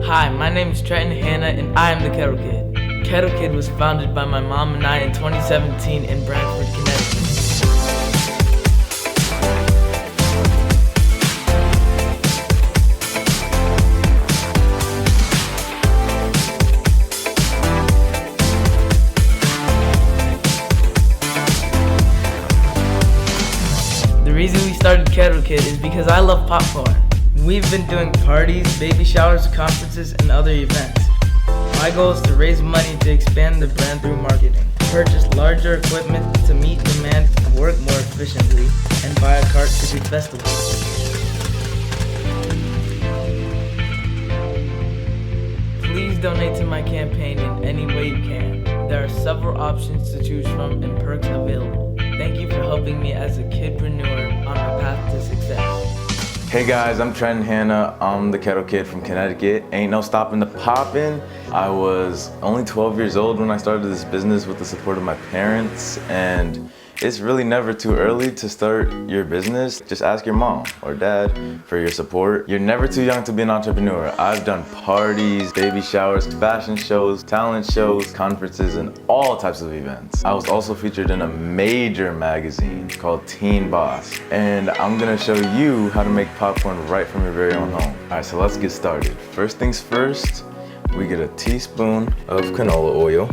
Hi, my name is Trenton Hanna and I am the Kettle Kid. Kettle Kid was founded by my mom and I in 2017 in Brantford, Connecticut. The reason we started Kettle Kid is because I love popcorn. We've been doing parties, baby showers, conferences, and other events. My goal is to raise money to expand the brand through marketing, purchase larger equipment to meet demand, work more efficiently, and buy a cart to do festivals. Please donate to my campaign in any way you can. There are several options to choose from and perks available. Thank you for helping me as a kidpreneur on my path to success. Hey guys, I'm Trenton Hanna. I'm the Kettle Kid from Connecticut. Ain't no stopping the poppin'. I was only 12 years old when I started this business with the support of my parents, and it's really never too early to start your business. Just ask your mom or dad for your support. You're never too young to be an entrepreneur. I've done parties, baby showers, fashion shows, talent shows, conferences, and all types of events. I was also featured in a major magazine called Teen Boss, and I'm gonna show you how to make popcorn right from your very own home. All right, so let's get started. First things first, we get a teaspoon of canola oil.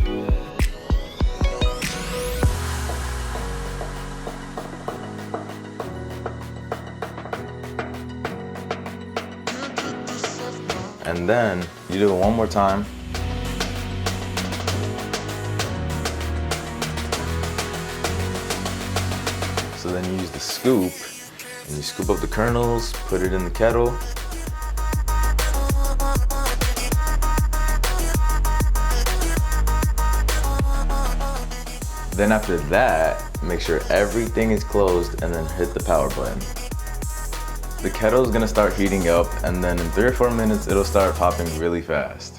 And then you do it one more time. So then you use the scoop and you scoop up the kernels, put it in the kettle. Then after that, make sure everything is closed and then hit the power button. The kettle is gonna start heating up, and then in 3 or 4 minutes, it'll start popping really fast.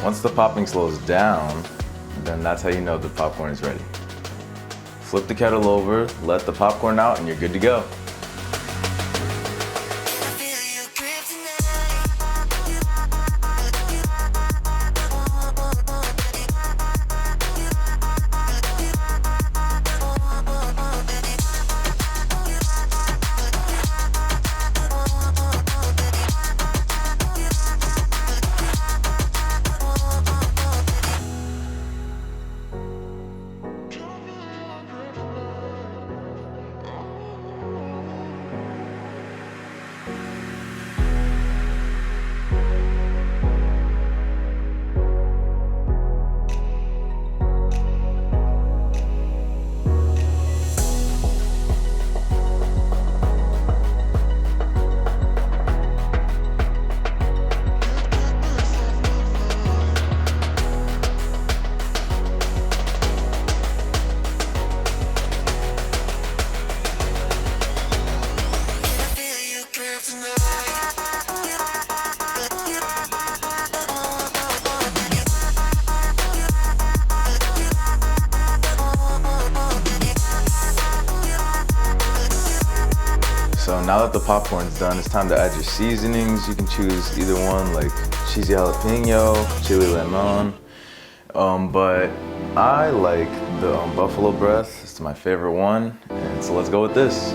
Once the popping slows down, then that's how you know the popcorn is ready. Flip the kettle over, let the popcorn out, and you're good to go. So now that the popcorn's done, it's time to add your seasonings. You can choose either one, like cheesy jalapeno, chili lemon, but I like the buffalo breath. It's my favorite one, and so let's go with this.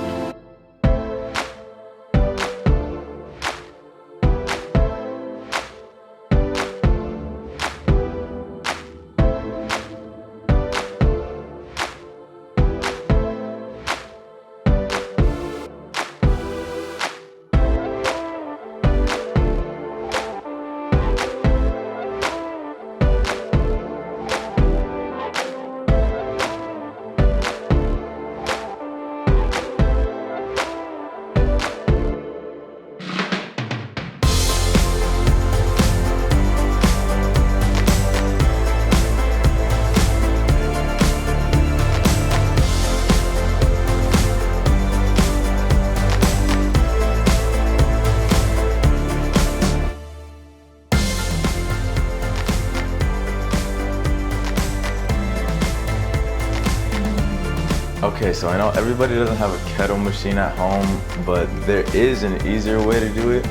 Okay, so I know everybody doesn't have a kettle machine at home, but there is an easier way to do it,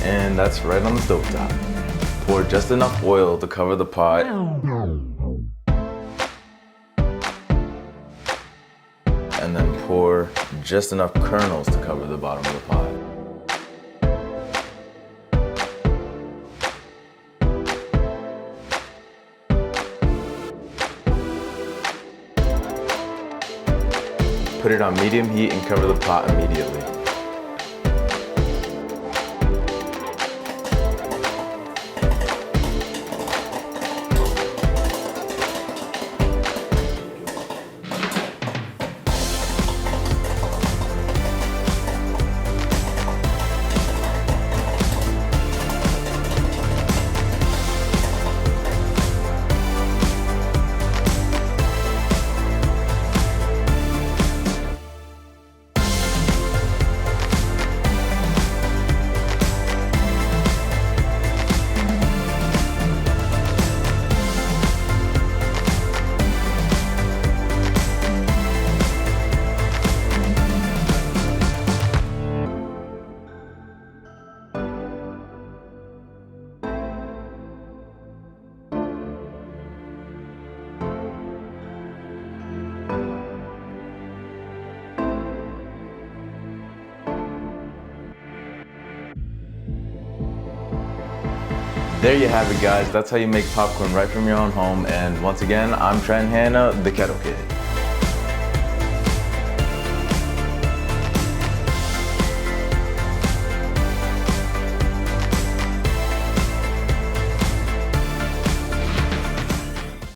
and that's right on the stovetop. Pour just enough oil to cover the pot. And then pour just enough kernels to cover the bottom of the pot. Put it on medium heat and cover the pot immediately. There you have it, guys. That's how you make popcorn right from your own home. And once again, I'm Trent Hanna, the Kettle Kid.